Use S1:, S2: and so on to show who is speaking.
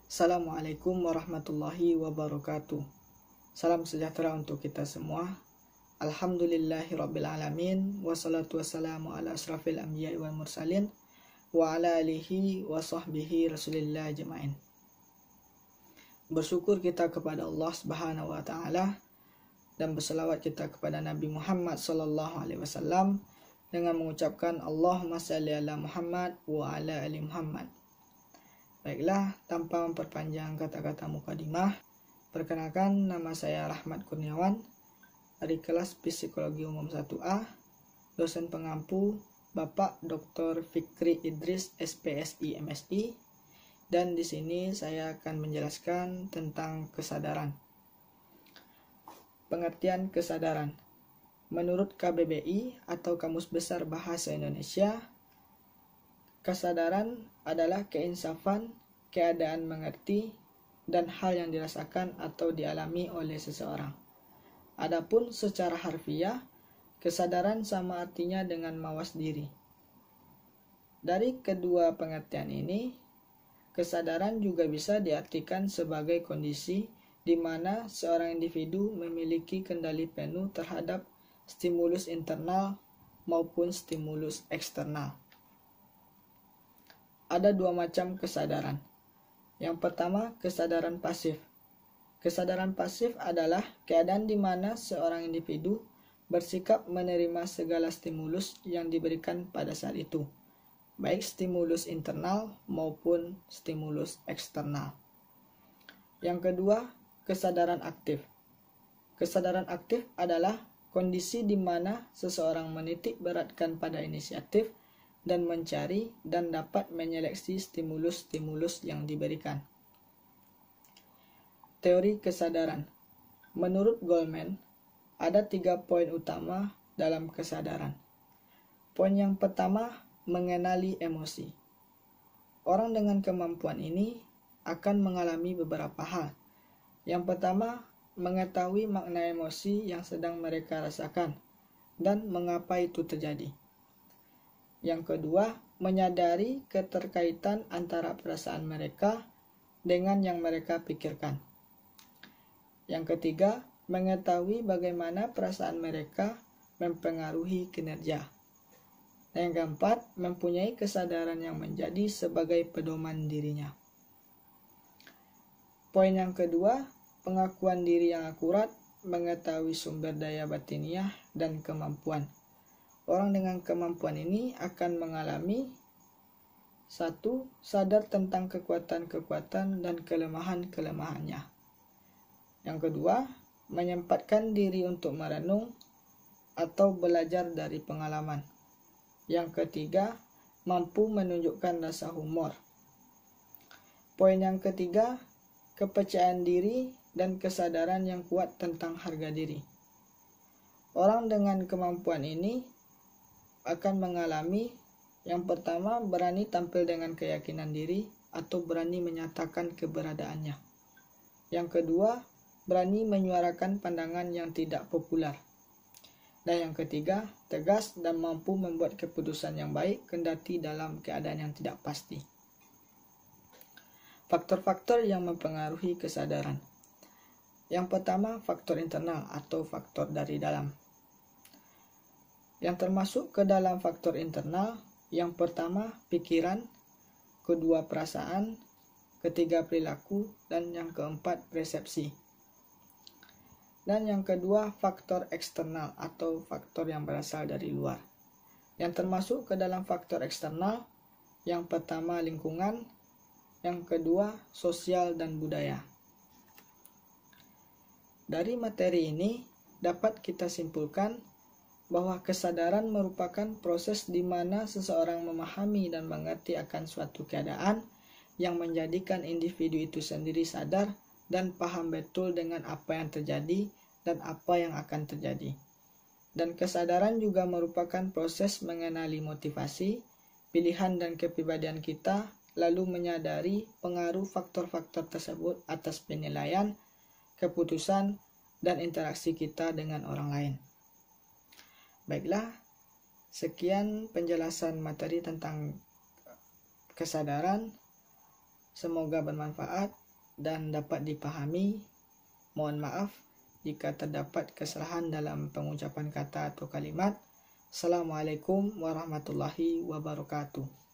S1: Assalamualaikum warahmatullahi wabarakatuh. Salam sejahtera untuk kita semua. Alhamdulillahirrabbilalamin. Wassalatu wassalamu ala asrafil anbiya'i wal mursalin wa ala alihi wa sahbihi rasulillah jema'in. Bersyukur kita kepada Allah subhanahu wa ta'ala dan berselawat kita kepada Nabi Muhammad sallallahu alaihi wasallam dengan mengucapkan Allahumma salli ala Muhammad wa ala ali Muhammad. Baiklah, tanpa memperpanjang kata-kata mukadimah, perkenalkan nama saya Rahmat Kurniawan dari kelas Psikologi Umum 1A, dosen pengampu Bapak Dr. Fikri Idris SPSI MSI, dan di sini saya akan menjelaskan tentang kesadaran. Pengertian kesadaran. Menurut KBBI atau Kamus Besar Bahasa Indonesia, kesadaran adalah keinsafan, keadaan mengerti, dan hal yang dirasakan atau dialami oleh seseorang. Adapun secara harfiah, kesadaran sama artinya dengan mawas diri. Dari kedua pengertian ini, kesadaran juga bisa diartikan sebagai kondisi di mana seorang individu memiliki kendali penuh terhadap stimulus internal maupun stimulus eksternal. Ada dua macam kesadaran. Yang pertama, kesadaran pasif. Kesadaran pasif adalah keadaan di mana seorang individu bersikap menerima segala stimulus yang diberikan pada saat itu, baik stimulus internal maupun stimulus eksternal. Yang kedua, kesadaran aktif. Kesadaran aktif adalah kondisi di mana seseorang menitik beratkan pada inisiatif dan mencari dan dapat menyeleksi stimulus-stimulus yang diberikan. Teori kesadaran. Menurut Goleman, ada 3 poin utama dalam kesadaran. Poin yang pertama, mengenali emosi. Orang dengan kemampuan ini akan mengalami beberapa hal. Yang pertama, mengetahui makna emosi yang sedang mereka rasakan dan mengapa itu terjadi. Yang kedua, menyadari keterkaitan antara perasaan mereka dengan yang mereka pikirkan. Yang ketiga, mengetahui bagaimana perasaan mereka mempengaruhi kinerja. Dan yang keempat, mempunyai kesadaran yang menjadi sebagai pedoman dirinya. Poin yang kedua, pengakuan diri yang akurat, mengetahui sumber daya batiniah dan kemampuan. Orang dengan kemampuan ini akan mengalami 1. Sadar tentang kekuatan-kekuatan dan kelemahan-kelemahannya. Yang kedua, menyempatkan diri untuk merenung atau belajar dari pengalaman. Yang ketiga, mampu menunjukkan rasa humor. Poin yang ketiga, kepercayaan diri dan kesadaran yang kuat tentang harga diri. Orang dengan kemampuan ini akan mengalami yang pertama, berani tampil dengan keyakinan diri atau berani menyatakan keberadaannya. Yang kedua, berani menyuarakan pandangan yang tidak populer. Dan yang ketiga, tegas dan mampu membuat keputusan yang baik kendati dalam keadaan yang tidak pasti. Faktor-faktor yang mempengaruhi kesadaran. Yang pertama, faktor internal atau faktor dari dalam. Yang termasuk ke dalam faktor internal, yang pertama pikiran, kedua perasaan, ketiga perilaku, dan yang keempat persepsi. Dan yang kedua faktor eksternal atau faktor yang berasal dari luar. Yang termasuk ke dalam faktor eksternal, yang pertama lingkungan, yang kedua sosial dan budaya. Dari materi ini dapat kita simpulkan bahwa kesadaran merupakan proses di mana seseorang memahami dan mengerti akan suatu keadaan yang menjadikan individu itu sendiri sadar dan paham betul dengan apa yang terjadi dan apa yang akan terjadi. Dan kesadaran juga merupakan proses mengenali motivasi, pilihan dan kepribadian kita, lalu menyadari pengaruh faktor-faktor tersebut atas penilaian, keputusan, dan interaksi kita dengan orang lain. Baiklah, sekian penjelasan materi tentang kesadaran. Semoga bermanfaat dan dapat dipahami. Mohon maaf jika terdapat kesalahan dalam pengucapan kata atau kalimat. Assalamualaikum warahmatullahi wabarakatuh.